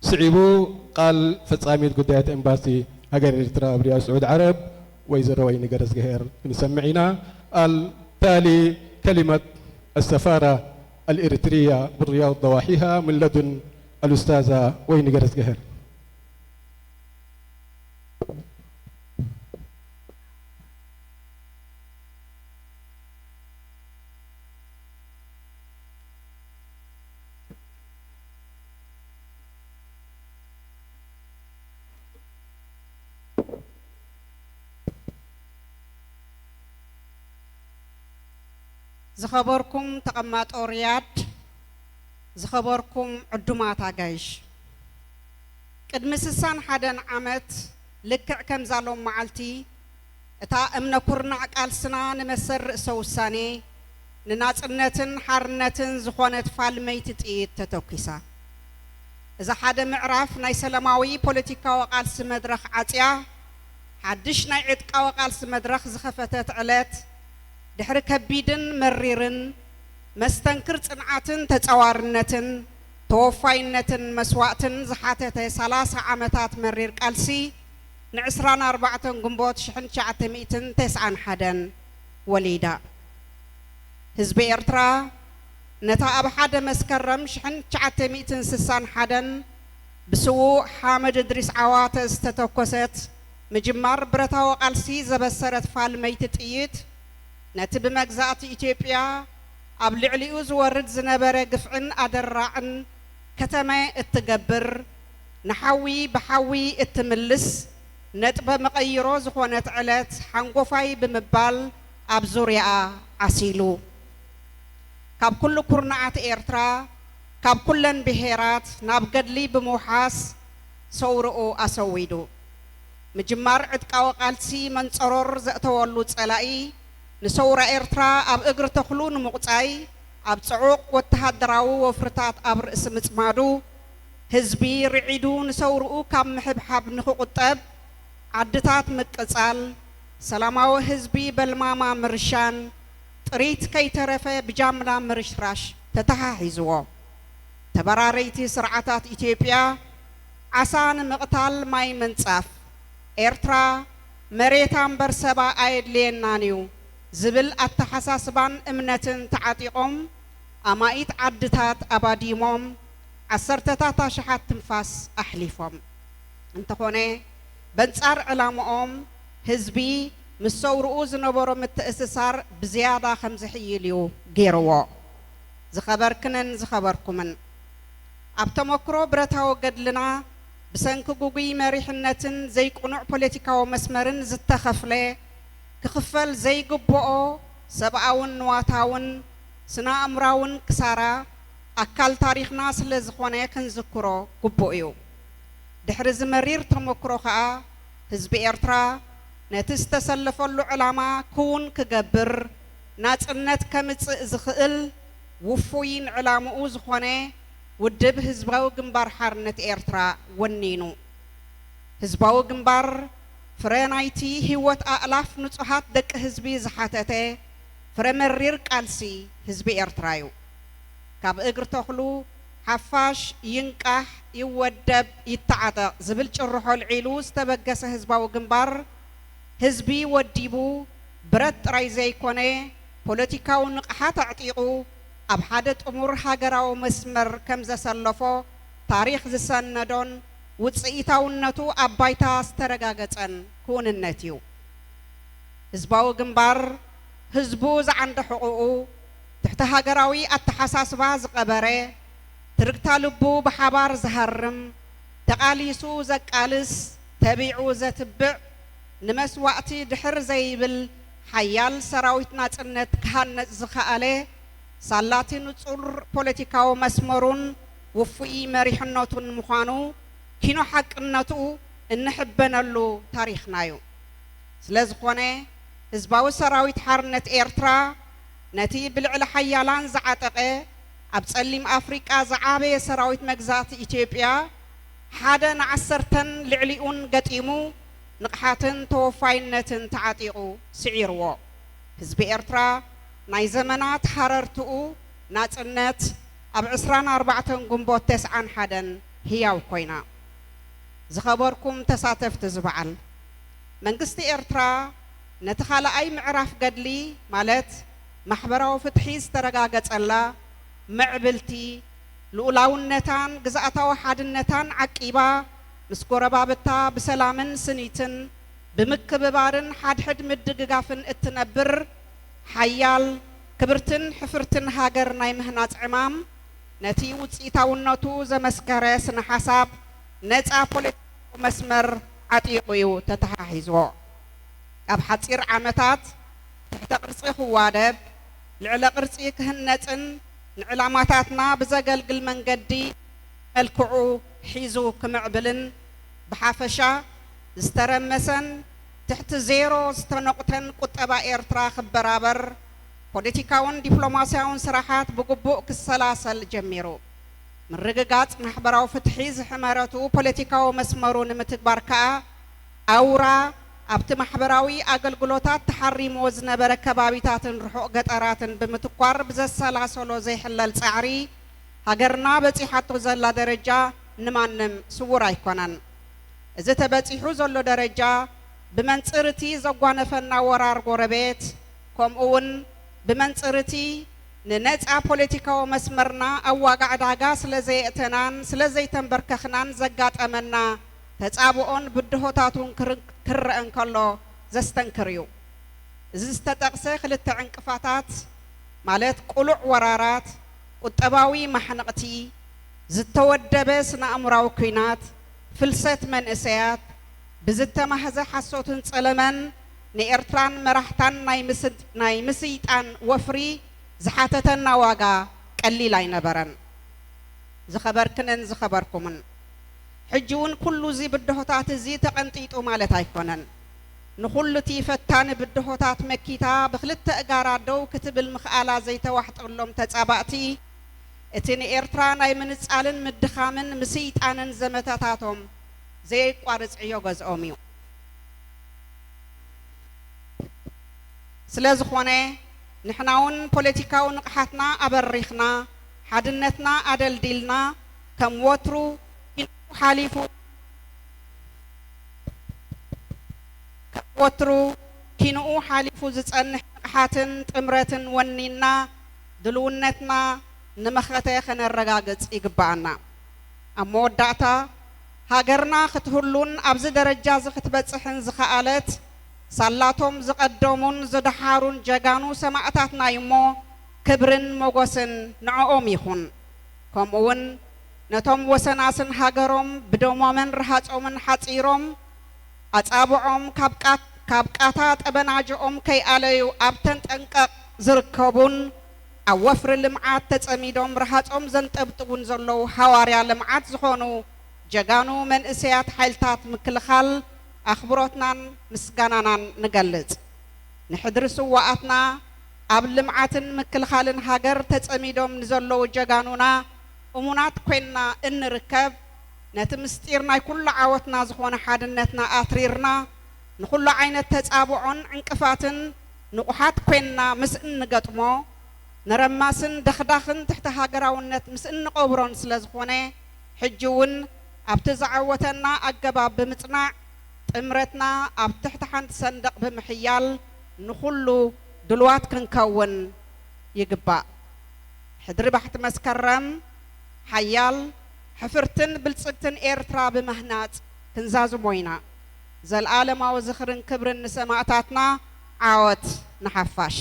سعيبو قال فتصاميت قديات امباسي هاجر إرترا بريا سعود عرب ويزروين جرس جهير نسمعنا التالي كلمة السفارة الإريترية بالرياض ضواحيها من لدن الأستاذة وين جرس جهير. زخبركم تقمات أوريات زخبركم عدومات عجيش قدم سسان حدن عمت لك كم زالوم معلتي اتا امنا كورنا قال سنا نمسر سوساني نناصنتن حرنتن زخونت فالميت تيت تتوكيسا اذا حدا معرف ناي سلاماوي بوليتيكا وقال سمدرخ عطيا حدش ناي عتقا وقال سمدرخ زخفتت علات دحر كبيدن مريرن مستنكر صنعاتن تصوارنتن توفاينتن مسواتن زحاتته 30 عامات مرير قالسي نعسران 4 غنبوت 1991 وليدا حزب إرترا نتا أب حدا مسكرم 1961 بسوء حامد إدريس عواتز تتوكست مجمار برتاو قالسي زبسرت فالميت تقيت نتب مجزات إثيوبيا قبل عليو زورد زنبرة قفعن أدرعن كتما التجبر نحوي بحوي التملس نتب مقيرو زخونة علات حنقفاي بمبال أبزوريا عسيلو كاب كل كرنعات إرترا كاب كلن بهيرات نابقدلي بموحاس سورؤو أسويدو مجمار عدقاو قالسي من صرور زأتوالو تسألائي نسورة إرترا أب إجر تخلون مقطعي أب صعوق وتهدراو وفرتات أب رئيس متمادو حزبي رعيدو نسورو كم محب حب نخو قطب عدتات متقصال سلاماو حزبي بالماما مرشان طريت كي ترفه بجاملا مرشراش تتحاحزوا تبراريتي سرعتات إثيوبيا عسان مقتال ماي منصاف إرترا مريتان برسبا آيد لينانيو زبل التحساسبان امنتن تعطيقهم أمايت عدتات أباديمهم عسرتتا شحات تنفاس أحليفهم انتخوني بنصار علامهم حزبي مسورؤو زنبورو متأسسار بزيادة 5 حيليو غيروا زخبركنن زخبركمن أبتمكرو برتاو قدلنا بسنك قوقي مريحنتن زي قنوع بوليتيكاو مسمرن زتخفلي كخفل زي قبؤو سبعاون نواتاون سنا أمراون كسارا أكال تاريخ ناس لزخواني كنذكرو قبؤيو دحرز مرير تمكرو خا حزب إرترا نتستسلف اللو علامة كون كجبر ناتنت كمت زخل وفوين علامة زخواني ودب حزباو جنبار حرنت إرترا ونينو حزباو جنبار فرنايتي هوت ألاف نصحات دك حزبي زحاتته فرمرير قالسي حزبي إرترايو كاب إجر تخلو حفاش ينكح يودب يتعاطى زبل جرحو العيلو استبقس حزباو جنبار حزبي وديبو برت رايزي كوني بوليتيكاو نقحات عطيقو أب حدت أمور هاجراو مسمر كم زسلفو تاريخ زسندون وتصيتاو النتو أبايتا استرجاجتن كون النتيو حزباو جنبار حزبو عند حقوقو تحت هاجراوي التحساس باز قبره تركتا لبو بحبار زهرم تقاليسو زقالس تبيعو زتبع نمس وقتي دحر زيبل حيال سراويتنا تنت كهنت زخاله سالاتي نصور بوليتيكاو مسمرون وفي مريحناتون مخانو كينو حق النتو انحبنا له تاريخنايو سلازخونه حزباو سراويت حرنت إرترا نتي بالعلى حيالان زعاتقه أبصليم أفريقيا زعابي سراويت مجزات إثيوبيا حدا نعسرتن لعليون قتيمو نقحاتن توفاينتن تعاطيقو سعيرو حزب إرترا ناي زمانات حررتو ناتنت أب 24 غنبوت 91 ህያው ኮይና ዝኸበርኩም ተሳተፍቲ ዝበዓል መንግስቲ ኤርትራ ነቲ ካልኣይ ምዕራፍ ገድሊ ማለት ማሕበራዊ ፍትሒ ዝተረጋገጸላ ምዕብልቲ ልኡላውነታን ግዛኣታዊ ሓድነታን ዓቂባ ምስ ጎረባብታ ብሰላምን ስኒትን ብምክብባርን ሓድሕድ ምድግጋፍን እትነብር ሓያል ክብርትን ሕፍርትን ሃገር ናይ ምህናፅ ዕማም ነቲ ውፅኢታውነቱ ዘመስከረ ስነ ሓሳብ ነፃ ፖለቲካዊ መስመር ዓጢቑ እዩ ተተሓሒዝዎ ኣብ ሓፂር ዓመታት ትሕተ ቅርፂ ክዋደብ ልዕለ ቅርፂ ክህነፅን ንዕላማታትና ብዘገልግል መንገዲ መልክዑ ሒዙ ክምዕብልን ብሓፈሻ ዝተረመሰን ትሕቲ ዜሮ ዝተነቁተን ቁጠባ ኤርትራ ክበራበር ፖለቲካውን ዲፕሎማስያውን ስራሓት ብግቡእ ክሰላሰል ጀሚሩ ምርግጋጽ ማሕበራዊ ፍትሒ ዝሕመረቱ ፖለቲካዊ መስመሩ ንምትግባር ከዓ ኣውራ ኣብቲ ማሕበራዊ ኣገልግሎታት ተሓሪሞ ዝነበረ ከባቢታትን ርሑቕ ገጠራትን ብምትኳር ብዘሰላሰሎ ዘይሕለል ፃዕሪ ሃገርና በፂሓቶ ዘላ ደረጃ ንማንም ስውር ኣይኮነን እዚ ተበፂሑ ዘሎ ደረጃ ብመንፅርቲ ዘጓነፈና ወራር ጎረቤት ከምኡውን ብመንፅርቲ ንነፃ ፖለቲካዊ መስመርና ኣዋጋዕ ዳጋ ስለዘየእተናን ስለዘይተንበርከኽናን ዘጋጠመና ተጻብኦን ብድሆታቱን ክርአን ከሎ ዘስተንክር እዩ እዚ ዝተጠቕሰ ክልተ ዕንቅፋታት ማለት ቁሉዕ ወራራት ቁጠባዊ ማሕነቕቲ ዝተወደበ ስነ ኣእምራዊ ኩናት ፍልሰት መንእሰያት ብዝተማህዘ ሓሶትን ጸለመን ንኤርትራን መራሕታን ናይ ምስይጣን ወፍሪ ዝሓተተና ዋጋ ቀሊል ኣይነበረን ዝኸበርክንን ዝኸበርኩምን ሕጂ እውን ኩሉ እዚ ብድሆታት እዚ ተቐንጢጡ ማለት ኣይኮነን ንኹሉ እቲ ፈታኒ ብድሆታት መኪታ ብክልተ እጋራ ደው ክትብል ምኽኣላ ዘይተዋሕጠሎም ተጻባእቲ እቲ ንኤርትራ ናይ ምንጻልን ምድኻምን ምስይጣንን ዘመታታቶም ዘይቋርጽ ዕዮ ገዝኦም እዩ ስለዝኾነ ንሕና እውን ፖለቲካዊ ንቕሓትና ኣበሪኽና ሓድነትና ኣደልዲልና ከም ወትሩ ሓሊፉ ወትሩ ኪንኡ ሓሊፉ ዝጸንሕ ንቕሓትን ጥምረትን ወኒና ድልውነትና ንመኸተ ክነረጋግጽ ይግባአና ኣብ መወዳእታ ሃገርና ክትህሉን ኣብዚ ደረጃ ክትበጽሕን ዝኸኣለት ሳላቶም ዝቐደሙን ዝደሓሩን ጀጋኑ ሰማዕታትና እሞ ክብርን ሞገስን ንዕኦም ይኹን ከምኡውን ነቶም ወሰናስን ሃገሮም ብደሞምን ረሃጾምን ሓጺሮም ኣጻብዖም ካብ ቃታ ጠበናጅኦም ከይኣለዩ ኣብ ተንጠንቀቕ ዝርከቡን ኣብ ወፍሪ ልምዓት ተጸሚዶም ረሃጾም ዘንጠብጥቡን ዘለዉ ሃዋርያ ልምዓት ዝኾኑ ጀጋኑ መንእሰያት ሓይልታት ምክልኻል ኣኽብሮትናን ምስጋናናን ንገልጽ ንሕድሪ ስዋኣትና ኣብ ልምዓትን ምክልኻልን ሃገር ተጸሚዶም ንዘለዉ ጀጋኑና እሙናት ኮይንና እንርከብ ነቲ ምስጢር ናይ ኩሉ ዓወትና ዝኾነ ሓድነትና ኣትሪርና ንኩሉ ዓይነት ተጻብዖን ዕንቅፋትን ንቑሓት ኮይንና ምስ እንገጥሞ ነረማስን ደኽዳኽን ትሕቲ ሃገራውነት ምስ እንቐብሮን ስለ ዝኾነ ሕጂ እውን ኣብቲ ዝዓወተና ኣገባብ ብምጽናዕ ጥምረትና ኣብ ትሕቲ ሓንቲ ሰንደቕ ብምሕያል ንኹሉ ድልዋት ክንከውን ይግባእ ሕድሪ ባሕቲ መስከረም ሓያል ሕፍርትን ብልጽግትን ኤርትራ ብምህናጽ ክንዛዝሞ ኢና ዘለዓለማዊ ዝኽርን ክብርን ንሰማዕታትና ዓወት ንሓፋሽ